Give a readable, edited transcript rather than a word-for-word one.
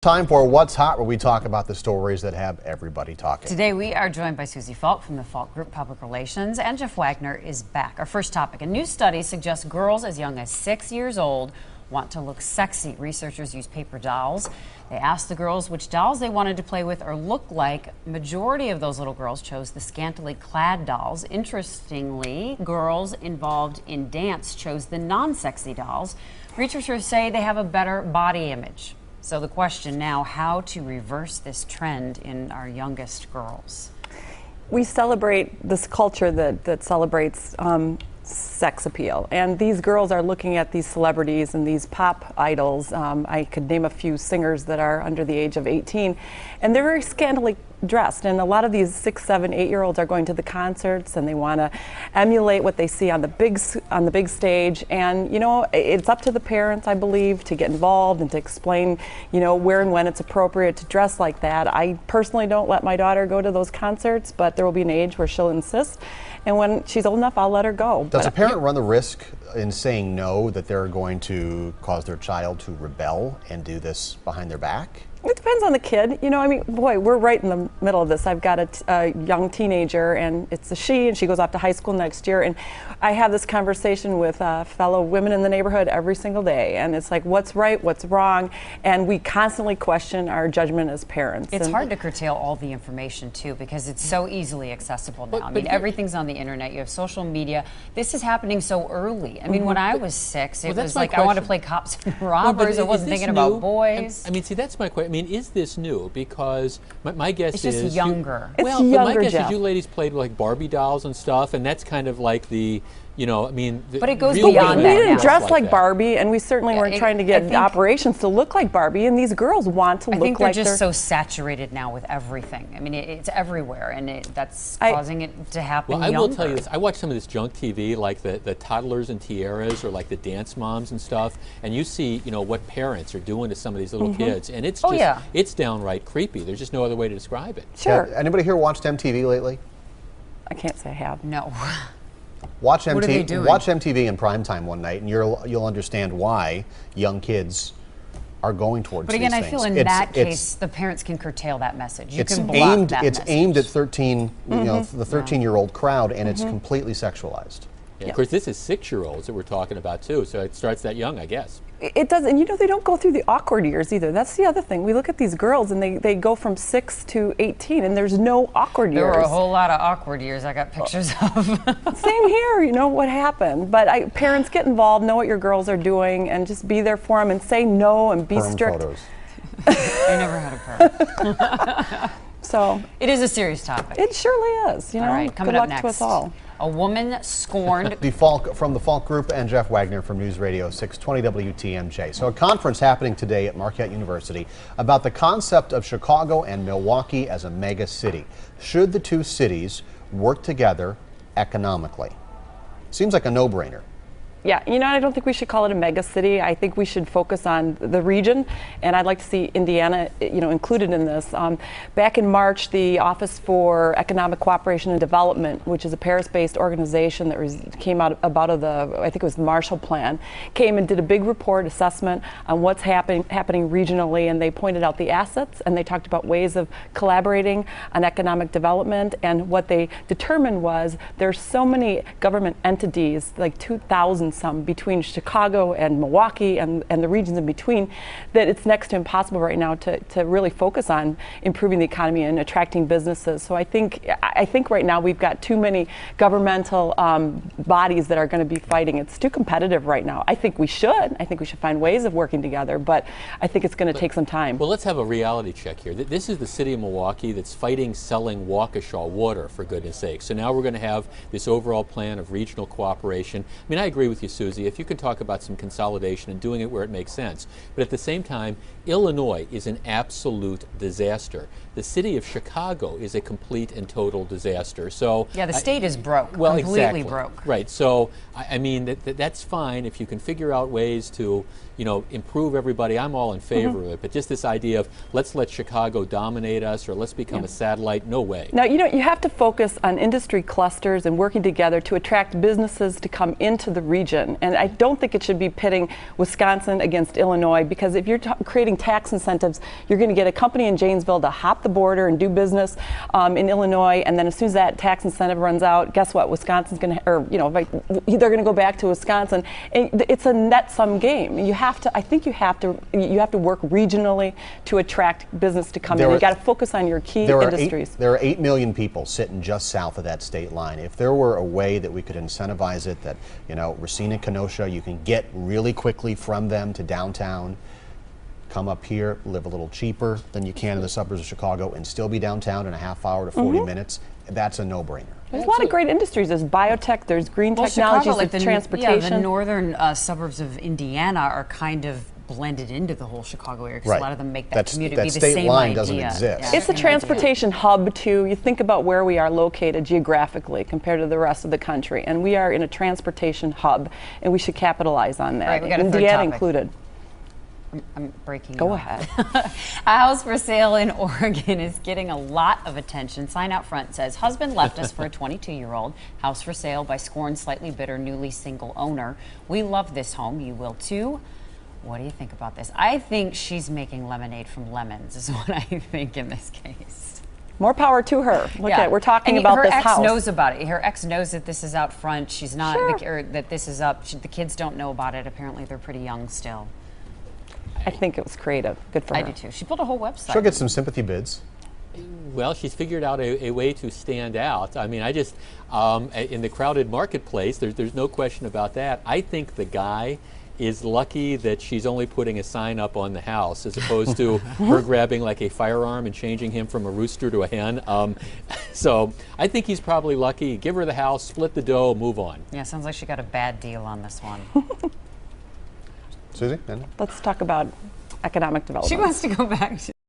Time for What's Hot, where we talk about the stories that have everybody talking. Today we are joined by Susie Falk from the Falk Group Public Relations, and Jeff Wagner is back. Our first topic, a new study suggests girls as young as 6 years old want to look sexy. Researchers use paper dolls. They asked the girls which dolls they wanted to play with or look like. Majority of those little girls chose the scantily clad dolls. Interestingly, girls involved in dance chose the non-sexy dolls. Researchers say they have a better body image. So the question now, how to reverse this trend in our youngest girls? We celebrate this culture that celebrates sex appeal, and these girls are looking at these celebrities and these pop idols. I could name a few singers that are under the age of 18, and they're very scantily dressed, and a lot of these 6, 7, 8-year-olds are going to the concerts and they want to emulate what they see on the big stage. And you know, it's up to the parents, I believe, to get involved and to explain, you know, where and when it's appropriate to dress like that. I personally don't let my daughter go to those concerts, but there will be an age where she'll insist, and when she's old enough, I'll let her go. Does a parent run the risk in saying no that they're going to cause their child to rebel and do this behind their back? It depends on the kid. You know, I mean, boy, we're right in the middle of this. I've got a young teenager, and it's a she, and she goes off to high school next year. And I have this conversation with fellow women in the neighborhood every single day. And it's like, what's right, what's wrong? And we constantly question our judgment as parents. It's hard to curtail all the information, too, because it's so easily accessible now. I mean, everything's on the internet. You have social media. This is happening so early. I mean, when I was 6, it was like I want to play cops and robbers. I wasn't thinking about boys. I mean, see, that's my question. I mean, is this new? Because my guess is... It's just younger. Well, my guess is you ladies played with like Barbie dolls and stuff, and that's kind of like the, you know, I mean... But it goes beyond that. We didn't dress like Barbie, and we certainly weren't trying to get operations to look like Barbie, and these girls want to look like... I think they're just so saturated now with everything. I mean, it's everywhere, and that's causing it to happen younger. Well, I will tell you this. I watch some of this junk TV, like the toddlers and tiaras, or like the dance moms and stuff, and you see, you know, what parents are doing to some of these little kids, and it's just... It's downright creepy. There's just no other way to describe it. Sure. Anybody here watched MTV lately? I can't say I have. No. Watch What are they doing? Watch MTV in primetime one night, and you'll understand why young kids are going towards these things. But again, I feel in that case, the parents can curtail that message. You can block that It's message. aimed at 13, you know, the 13-year-old crowd, and it's completely sexualized. Yeah. Of course, this is 6-year-olds that we're talking about, too, so it starts that young, I guess. It does, and you know, they don't go through the awkward years either. That's the other thing. We look at these girls, and they go from 6 to 18, and there's no awkward years. There were a whole lot of awkward years I got pictures of. Same here, you know, what happened. But parents, get involved, know what your girls are doing, and just be there for them, and say no, and be Perm strict. photos. I never had a perm. So it is a serious topic. it surely is. You know, All right, coming good up luck next. to us all. A woman scorned. From the Falk Group, and Jeff Wagner from News Radio 620 WTMJ. So a conference happening today at Marquette University about the concept of Chicago and Milwaukee as a mega city. Should the two cities work together economically? Seems like a no-brainer. Yeah, you know, I don't think we should call it a mega city. I think we should focus on the region, and I'd like to see Indiana, you know, included in this. Back in March, the Office for Economic Cooperation and Development, which is a Paris-based organization that came out of I think it was the Marshall Plan, came and did a big report assessment on what's happening regionally, and they pointed out the assets, and they talked about ways of collaborating on economic development. And what they determined was there's so many government entities, like 2,000 some between Chicago and Milwaukee and the regions in between, that it's next to impossible right now to really focus on improving the economy and attracting businesses. So I think right now we've got too many governmental bodies that are going to be fighting. It's too competitive right now. I think we should find ways of working together, but I think it's going to take some time. Well, let's have a reality check here. This is the city of Milwaukee that's fighting selling Waukesha water, for goodness sake. So now we're going to have this overall plan of regional cooperation. I mean, I agree with you, Susie, if you can talk about some consolidation and doing it where it makes sense. But at the same time, Illinois is an absolute disaster. The city of Chicago is a complete and total disaster. So yeah, the state is broke, well, completely exactly. broke. Right. So I mean, that's fine if you can figure out ways to, improve everybody, I'm all in favor of it. But just this idea of let's let Chicago dominate us or let's become a satellite, no way. Now, you have to focus on industry clusters and working together to attract businesses to come into the region. And I don't think it should be pitting Wisconsin against Illinois, because if you're creating tax incentives, you're going to get a company in Janesville to hop the border and do business in Illinois, and then as soon as that tax incentive runs out, guess what? Wisconsin's going to, or they're going to go back to Wisconsin. And it's a net sum game. I think you have to work regionally to attract business to come in. You got to focus on your key industries. There are 8 million people sitting just south of that state line. If there were a way that we could incentivize it, that Racine and Kenosha, you can get really quickly from them to downtown, come up here, live a little cheaper than you can in the suburbs of Chicago, and still be downtown in a half hour to 40 minutes. That's a no-brainer. There's a lot of great industries. There's biotech, there's green technologies, Chicago, there's transportation. Yeah, the northern suburbs of Indiana are kind of blended into the whole Chicago area, because a lot of them make that commute be the same idea. That state line doesn't exist. Yeah. It's a transportation hub, too. You think about where we are located geographically compared to the rest of the country, and we are in a transportation hub, and we should capitalize on that, All right, we got a third Indiana topic. included. I'm breaking. Go ahead. A house for sale in Oregon is getting a lot of attention. Sign out front says, husband left us for a 22-year-old. House for sale by scorned, slightly bitter, newly single owner. We love this home. You will too. What do you think about this? I think she's making lemonade from lemons is what I think in this case. More power to her. Look at, we're talking about this house. Her ex knows about it. Her ex knows that this is out front. She's not, or that this is up. The kids don't know about it. Apparently, they're pretty young still. I think it was creative. Good for her. I do too. She built a whole website. She'll get some sympathy bids. Well, she's figured out a way to stand out. I mean, in the crowded marketplace, there's no question about that. I think the guy is lucky that she's only putting a sign up on the house as opposed to her grabbing like a firearm and changing him from a rooster to a hen. So I think he's probably lucky. Give her the house, split the dough, move on. Yeah, sounds like she got a bad deal on this one. Susie? Let's talk about economic development. She wants to go back to